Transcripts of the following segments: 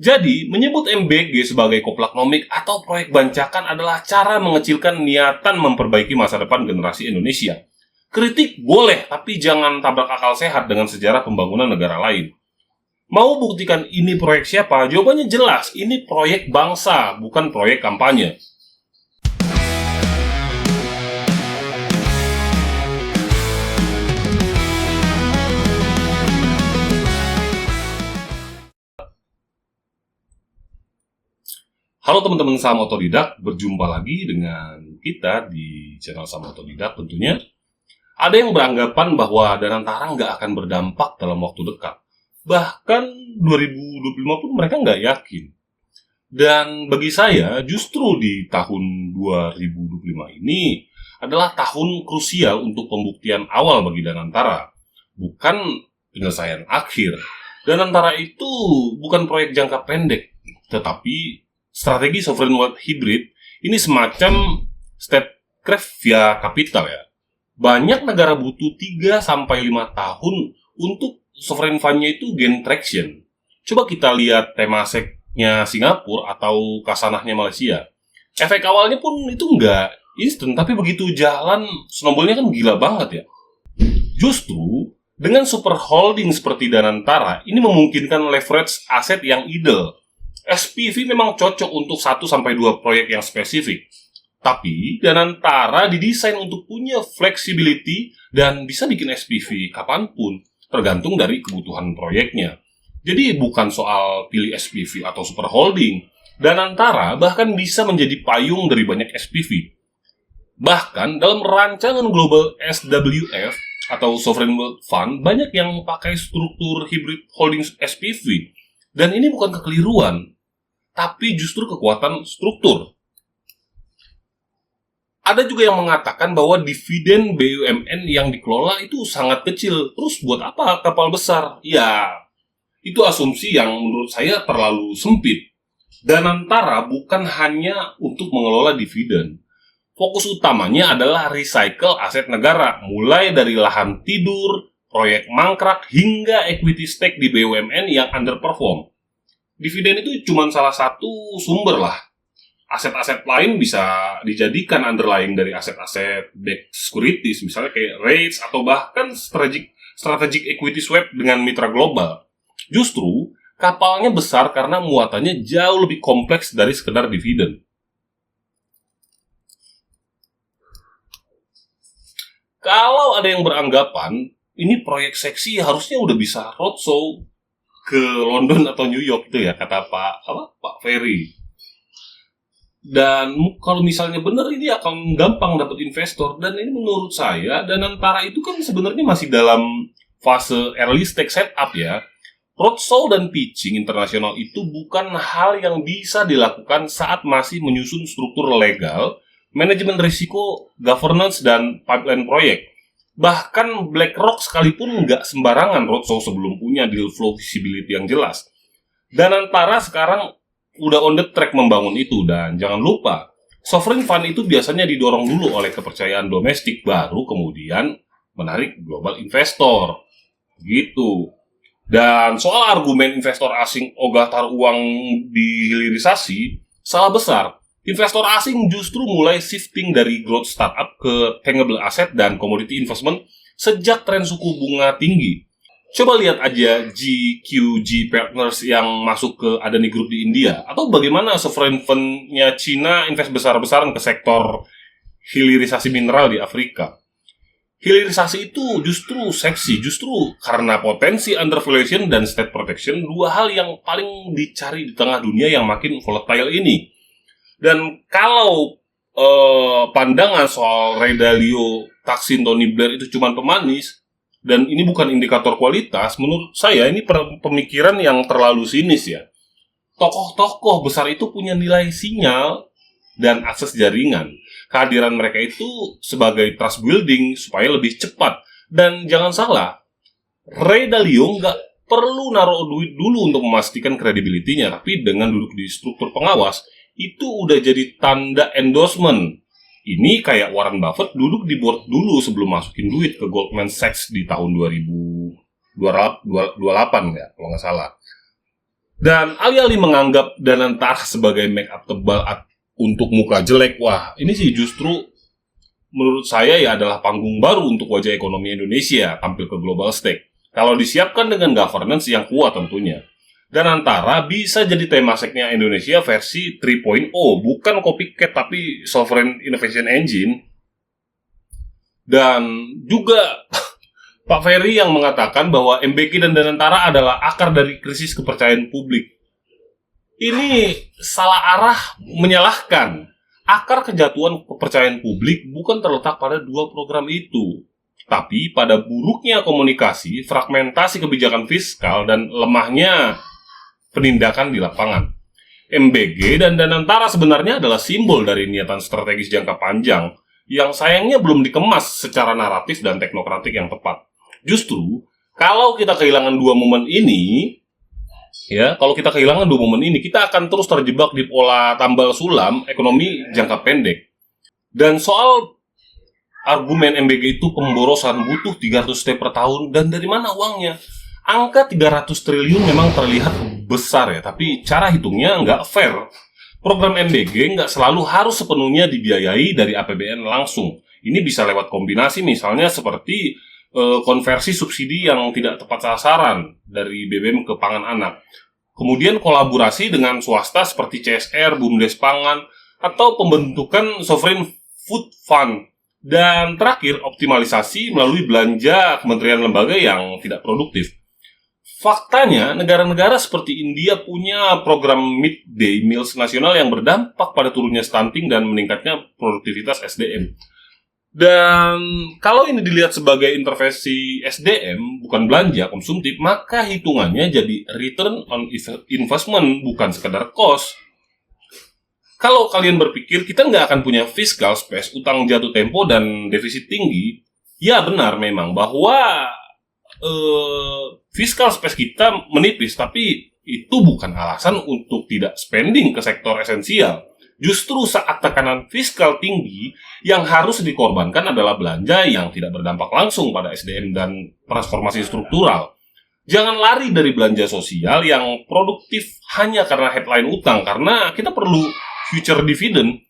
Jadi, menyebut MBG sebagai koplaknomik atau proyek bancakan adalah cara mengecilkan niatan memperbaiki masa depan generasi Indonesia. Kritik boleh, tapi jangan tabrak akal sehat dengan sejarah pembangunan negara lain. Mau buktikan ini proyek siapa? Jawabannya jelas, ini proyek bangsa, bukan proyek kampanye. Halo teman-teman Saham Otodidak, berjumpa lagi dengan kita di channel Saham Otodidak tentunya. Ada yang beranggapan bahwa Danantara nggak akan berdampak dalam waktu dekat. Bahkan 2025 pun mereka nggak yakin. Dan bagi saya, justru di tahun 2025 ini adalah tahun krusial untuk pembuktian awal bagi Danantara, bukan penyelesaian akhir. Danantara itu bukan proyek jangka pendek, tetapi strategi sovereign wealth hybrid ini semacam statecraft via kapital ya. Banyak negara butuh 3-5 tahun untuk sovereign fund-nya itu gain traction. Coba kita lihat Temasek-nya Singapura atau Kasanah-nya Malaysia. Efek awalnya pun itu nggak instan, tapi begitu jalan, snowball-nya kan gila banget ya. Justru, dengan super holding seperti Danantara, ini memungkinkan leverage aset yang ideal. SPV memang cocok untuk 1-2 proyek yang spesifik. Tapi, Danantara didesain untuk punya flexibility dan bisa bikin SPV kapanpun, tergantung dari kebutuhan proyeknya. Jadi, bukan soal pilih SPV atau super holding. Danantara bahkan bisa menjadi payung dari banyak SPV. Bahkan, dalam rancangan global SWF atau Sovereign Wealth Fund, banyak yang pakai struktur hybrid holding SPV. Dan ini bukan kekeliruan, tapi justru kekuatan struktur. Ada juga yang mengatakan bahwa dividen BUMN yang dikelola itu sangat kecil. Terus buat apa kapal besar? Ya, itu asumsi yang menurut saya terlalu sempit. Danantara bukan hanya untuk mengelola dividen. Fokus utamanya adalah recycle aset negara, mulai dari lahan tidur, proyek mangkrak, hingga equity stake di BUMN yang underperform. Dividen itu cuma salah satu sumber lah. Aset-aset lain bisa dijadikan underlying dari aset-aset backed securities, misalnya kayak REITs atau bahkan strategic equity swap dengan mitra global. Justru, kapalnya besar karena muatannya jauh lebih kompleks dari sekedar dividen. Kalau ada yang beranggapan, ini proyek seksi harusnya udah bisa roadshow ke London atau New York itu ya, kata Pak Ferry. Dan kalau misalnya benar ini akan gampang dapat investor. Dan ini menurut saya, Danantara itu kan sebenarnya masih dalam fase early stage setup ya. Roadshow dan pitching internasional itu bukan hal yang bisa dilakukan saat masih menyusun struktur legal, manajemen risiko, governance, dan pipeline proyek. Bahkan BlackRock sekalipun nggak sembarangan roadshow sebelum punya deal flow visibility yang jelas. Danantara sekarang udah on the track membangun itu, dan jangan lupa, sovereign fund itu biasanya didorong dulu oleh kepercayaan domestik, baru kemudian menarik global investor. Gitu. Dan soal argumen investor asing ogah taruh uang di hilirisasi, salah besar. Investor asing justru mulai shifting dari growth startup ke tangible asset dan commodity investment sejak tren suku bunga tinggi. Coba lihat aja GQG Partners yang masuk ke Adani Group di India, atau bagaimana sovereign fund-nya Cina invest besar-besaran ke sektor hilirisasi mineral di Afrika. Hilirisasi itu justru seksi, justru karena potensi undervaluation dan state protection, dua hal yang paling dicari di tengah dunia yang makin volatile ini. Dan kalau pandangan soal Ray Dalio, Thaksin, Tony Blair itu cuma pemanis, dan ini bukan indikator kualitas, menurut saya ini pemikiran yang terlalu sinis ya. Tokoh-tokoh besar itu punya nilai sinyal dan akses jaringan. Kehadiran mereka itu sebagai trust building supaya lebih cepat. Dan jangan salah, Ray Dalio nggak perlu naruh duit dulu untuk memastikan kredibilitinya, tapi dengan duduk di struktur pengawas, itu udah jadi tanda endorsement. Ini kayak Warren Buffett duduk di board dulu sebelum masukin duit ke Goldman Sachs di tahun 2028 ya, kalau nggak salah. Dan alih-alih menganggap Danantara sebagai make up tebal untuk muka jelek, wah ini sih justru menurut saya ya adalah panggung baru untuk wajah ekonomi Indonesia tampil ke global stage. Kalau disiapkan dengan governance yang kuat tentunya. Danantara bisa jadi temasek-nya Indonesia versi 3.0, bukan copycat tapi sovereign innovation engine. Dan juga Pak Ferry yang mengatakan bahwa MBG dan Danantara adalah akar dari krisis kepercayaan publik. Ini salah arah, menyalahkan. Akar kejatuhan kepercayaan publik bukan terletak pada dua program itu, tapi pada buruknya komunikasi, fragmentasi kebijakan fiskal, dan lemahnya penindakan di lapangan. MBG dan Danantara sebenarnya adalah simbol dari niatan strategis jangka panjang yang sayangnya belum dikemas secara naratif dan teknokratik yang tepat. Justru, kalau kita kehilangan dua momen ini, kita akan terus terjebak di pola tambal sulam ekonomi jangka pendek. Dan soal argumen MBG itu pemborosan butuh 300 T per tahun, dan dari mana uangnya? Angka 300 triliun memang terlihat besar ya, tapi cara hitungnya nggak fair. Program MBG nggak selalu harus sepenuhnya dibiayai dari APBN langsung. Ini bisa lewat kombinasi misalnya seperti konversi subsidi yang tidak tepat sasaran dari BBM ke pangan anak. Kemudian kolaborasi dengan swasta seperti CSR, BUMDes Pangan, atau pembentukan Sovereign Food Fund. Dan terakhir, optimalisasi melalui belanja kementerian lembaga yang tidak produktif. Faktanya, negara-negara seperti India punya program midday meals nasional yang berdampak pada turunnya stunting dan meningkatnya produktivitas SDM. Dan kalau ini dilihat sebagai intervensi SDM, bukan belanja konsumtif, maka hitungannya jadi return on investment, bukan sekedar cost. Kalau kalian berpikir kita nggak akan punya fiscal space, utang jatuh tempo, dan defisit tinggi, ya benar memang bahwa fiscal space kita menipis, tapi itu bukan alasan untuk tidak spending ke sektor esensial. Justru saat tekanan fiskal tinggi, yang harus dikorbankan adalah belanja yang tidak berdampak langsung pada SDM dan transformasi struktural. Jangan lari dari belanja sosial yang produktif hanya karena headline utang, karena kita perlu future dividend.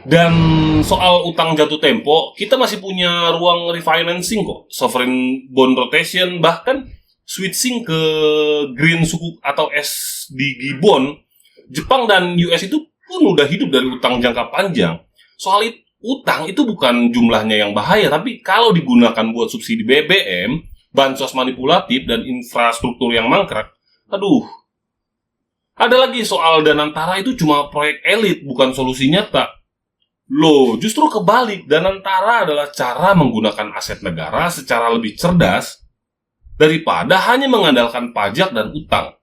Dan soal utang jatuh tempo, kita masih punya ruang refinancing kok, sovereign bond rotation, bahkan switching ke green sukuk atau SDG bond. Jepang dan US itu pun udah hidup dari utang jangka panjang. Soal utang itu bukan jumlahnya yang bahaya, tapi kalau digunakan buat subsidi BBM, bansos manipulatif, dan infrastruktur yang mangkrak, aduh. Ada lagi soal Danantara itu cuma proyek elit, bukan solusi nyata. Loh, justru kebalik, Danantara adalah cara menggunakan aset negara secara lebih cerdas daripada hanya mengandalkan pajak dan utang.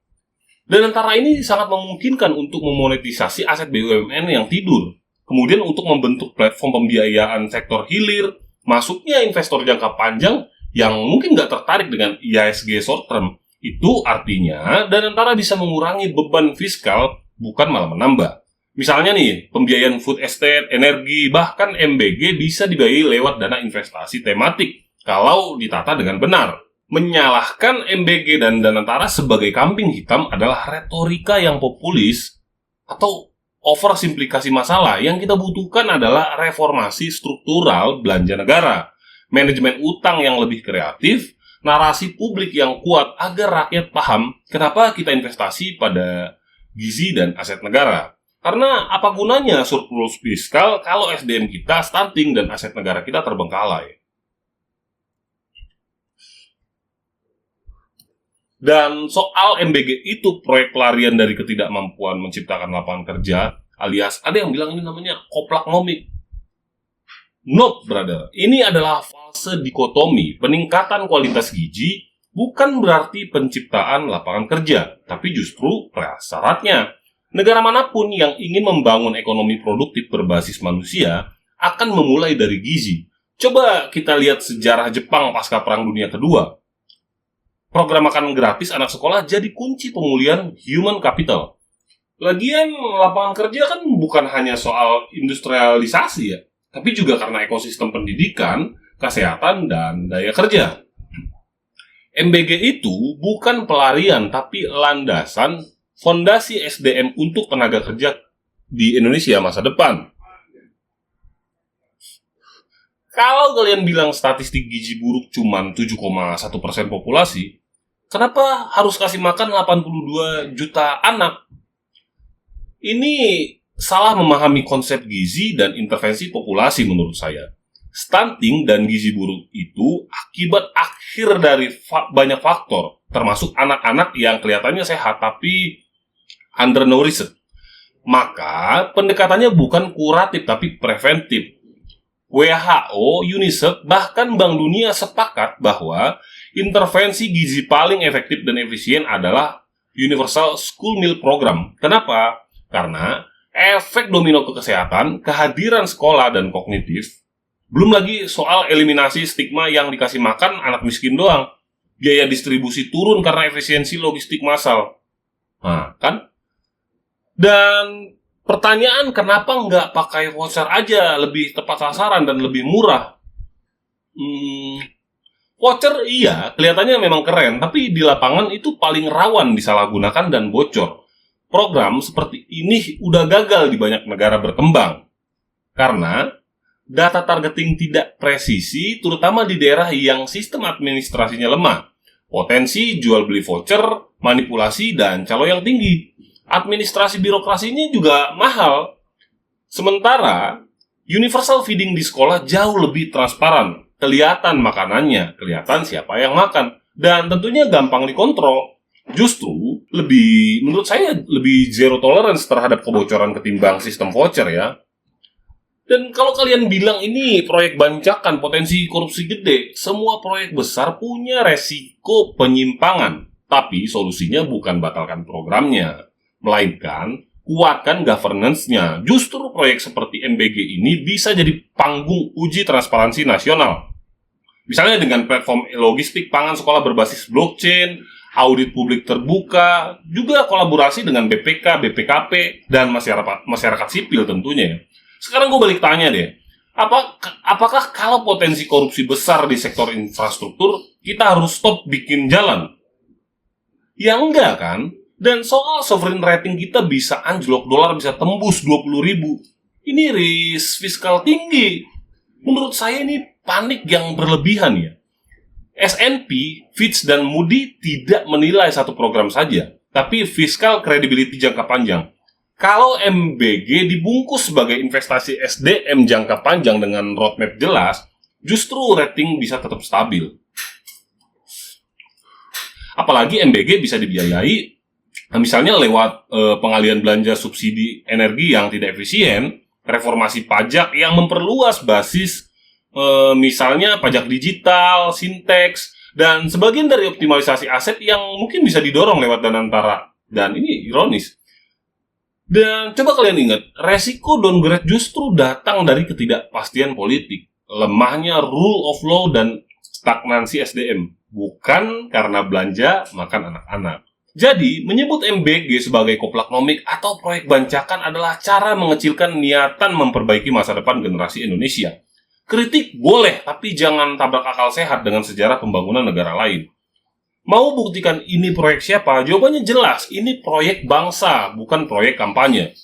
Danantara ini sangat memungkinkan untuk memonetisasi aset BUMN yang tidur, kemudian untuk membentuk platform pembiayaan sektor hilir, masuknya investor jangka panjang yang mungkin nggak tertarik dengan IHSG short term. Itu artinya Danantara bisa mengurangi beban fiskal, bukan malah menambah. Misalnya nih, pembiayaan food estate, energi, bahkan MBG bisa dibiayai lewat dana investasi tematik kalau ditata dengan benar. Menyalahkan MBG dan Danantara sebagai kambing hitam adalah retorika yang populis atau oversimplifikasi masalah. Yang kita butuhkan adalah reformasi struktural belanja negara, manajemen utang yang lebih kreatif, narasi publik yang kuat agar rakyat paham kenapa kita investasi pada gizi dan aset negara. Karena apa gunanya surplus fiskal kalau SDM kita stunting dan aset negara kita terbengkalai. Dan soal MBG itu proyek pelarian dari ketidakmampuan menciptakan lapangan kerja, alias ada yang bilang ini namanya koplaknomik. Nope, brother. Ini adalah false dikotomi. Peningkatan kualitas gizi bukan berarti penciptaan lapangan kerja, tapi justru prasyaratnya. Negara manapun yang ingin membangun ekonomi produktif berbasis manusia akan memulai dari gizi. Coba kita lihat sejarah Jepang pasca Perang Dunia Kedua. Program makan gratis anak sekolah jadi kunci pemulihan human capital. Lagian lapangan kerja kan bukan hanya soal industrialisasi ya, tapi juga karena ekosistem pendidikan, kesehatan, dan daya kerja. MBG itu bukan pelarian, tapi landasan fondasi SDM untuk tenaga kerja di Indonesia masa depan. Kalau kalian bilang statistik gizi buruk cuma 7,1% populasi, kenapa harus kasih makan 82 juta anak? Ini salah memahami konsep gizi dan intervensi populasi menurut saya. Stunting dan gizi buruk itu akibat akhir dari banyak faktor, termasuk anak-anak yang kelihatannya sehat tapi undernourished. Maka pendekatannya bukan kuratif tapi preventif. WHO, UNICEF, bahkan Bank Dunia sepakat bahwa intervensi gizi paling efektif dan efisien adalah Universal School Meal Program. Kenapa? Karena efek domino ke kesehatan, kehadiran sekolah dan kognitif, belum lagi soal eliminasi stigma yang dikasih makan anak miskin doang. Biaya distribusi turun karena efisiensi logistik massal. Nah, kan? Dan pertanyaan kenapa nggak pakai voucher aja, lebih tepat sasaran dan lebih murah? Voucher iya, kelihatannya memang keren, tapi di lapangan itu paling rawan disalahgunakan dan bocor. Program seperti ini udah gagal di banyak negara berkembang. Karena data targeting tidak presisi, terutama di daerah yang sistem administrasinya lemah. Potensi jual beli voucher, manipulasi, dan calo yang tinggi. Administrasi birokrasinya juga mahal. Sementara, universal feeding di sekolah jauh lebih transparan. Kelihatan makanannya, kelihatan siapa yang makan. Dan tentunya gampang dikontrol. Justru, menurut saya, lebih zero tolerance terhadap kebocoran ketimbang sistem voucher ya. Dan kalau kalian bilang ini proyek bancakan, potensi korupsi gede, semua proyek besar punya resiko penyimpangan. Tapi solusinya bukan batalkan programnya, melainkan kuatkan governance-nya. Justru proyek seperti MBG ini bisa jadi panggung uji transparansi nasional. Misalnya dengan platform logistik pangan sekolah berbasis blockchain, audit publik terbuka, juga kolaborasi dengan BPK, BPKP, dan masyarakat sipil tentunya. Sekarang gue balik tanya deh, apakah kalau potensi korupsi besar di sektor infrastruktur, kita harus stop bikin jalan? Ya enggak kan? Dan soal sovereign rating kita bisa anjlok, dolar bisa tembus 20.000. Ini risk fiskal tinggi. Menurut saya ini panik yang berlebihan ya. S&P, Fitch, dan Moody tidak menilai satu program saja, tapi fiskal credibility jangka panjang. Kalau MBG dibungkus sebagai investasi SDM jangka panjang dengan roadmap jelas, justru rating bisa tetap stabil. Apalagi MBG bisa dibiayai, misalnya lewat pengalihan belanja subsidi energi yang tidak efisien, reformasi pajak yang memperluas basis, misalnya pajak digital, Sintex, dan sebagian dari optimalisasi aset yang mungkin bisa didorong lewat dana antara. Dan ini ironis. Dan coba kalian ingat, resiko downgrade justru datang dari ketidakpastian politik, lemahnya rule of law, dan stagnansi SDM, bukan karena belanja makan anak-anak. Jadi, menyebut MBG sebagai koplaknomik atau proyek bancakan adalah cara mengecilkan niatan memperbaiki masa depan generasi Indonesia. Kritik boleh, tapi jangan tabrak akal sehat dengan sejarah pembangunan negara lain. Mau buktikan ini proyek siapa? Jawabannya jelas, ini proyek bangsa, bukan proyek kampanye.